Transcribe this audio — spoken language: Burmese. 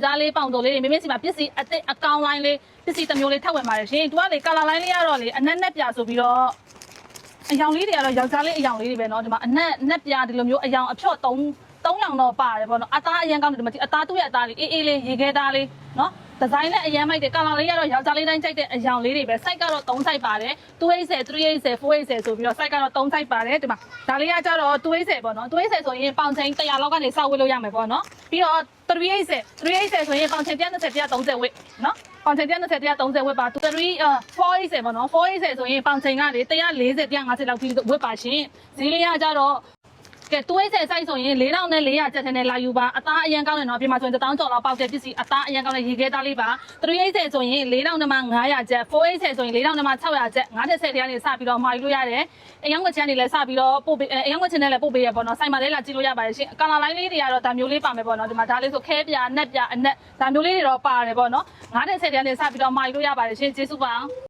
သားလေးပေါင်တော်လေးတွေမင်းစီမှာပစ္စည်းအသစ်အကောင်လိုင်းလေးပစ္စည်းတစ်မျိုးလေးထပ်ဝင်ပါတယ်ရှင်သူကလေကာလာလိုင်းလေးရတော့လေအနက်နဲ့ပြဆိုပြီးတော့အယောင်လေးတွေကတော့ယောက်ျားလေးအယောင်လေးတွေပဲเนาะဒီမှာအနက်ပြဒီလိုမျိုးအယောင်အဖြော့3ရောင်တော့ပါတယ်ပေါ့နော်အသားအရန်ကောင်းတယ်ဒီမှာအသားသူ့ရဲ့အသားလေးအေးလေးရေခဲသားလေးနော်ဒီဇိုင်းနဲ့အရန်မိုက်တယ်ကာလာလေးကတော့ယောက်ျားလေးတိုင်းကြိုက်တဲ့အယောင်လေးတွေပဲ site ကတော့3 site ပါတယ်280 380 480ဆိုပြီးတော့ site ကတော့3 site ပါတယ်ဒီမှာဒါလေးကကြတော့280ပေါ့နော်280ဆိုရင်ပေါင်ချိန်100လောက်ကနေစောက်ဝေးလို့ရမယ်ပေါ့နော်ပြီးတော့380ဆိုရင်ပေါင်ချိန်120 130ဝေးနော်ပေါင်ချိန်120 130ဝက်ပါ480ပေါ့နော်480ဆိုရင်ပေါင်ချိန်ကလေ140 150လောက်ထိဝက်ပါရှင်ဈေးလေးကကြတော့ကဲ280 size ဆိုရင်4400ကျပ်နဲ့လာယူပါအသားအရန်ကောင်းတယ်နော်ပြင်မှာဆိုရင်1000ကျော်လောက်ပေါက်တဲ့ပစ္စည်းအသားအရန်ကောင်းတဲ့ရေခဲသားလေးပါ380ဆိုရင်4500ကျပ်480ဆိုရင်4600ကျပ်50တရားနေစပြီးတော့မှာယူလို့ရတယ်အယောင်ဝက်ချမ်းတွေလည်းစပြီးတော့ပို့ပေးအယောင်ဝက်ချမ်းတွေလည်းပို့ပေးရပေါ့နော်စိုက်မှာလည်းလာကြည့်လို့ရပါတယ်ရှင်ကာလာလိုင်းလေးတွေကတော့ဒါမျိုးလေးပါမယ်ပေါ့နော်ဒီမှာဒါလေးဆိုခဲပြနက်ပြအနက်ဒါမျိုးလေးတွေတော့ပါတယ်ပေါ့နော်50တရားနေစပြီးတော့မှာယူလို့ရပါတယ်ရှင်ကျေးဇူးပါ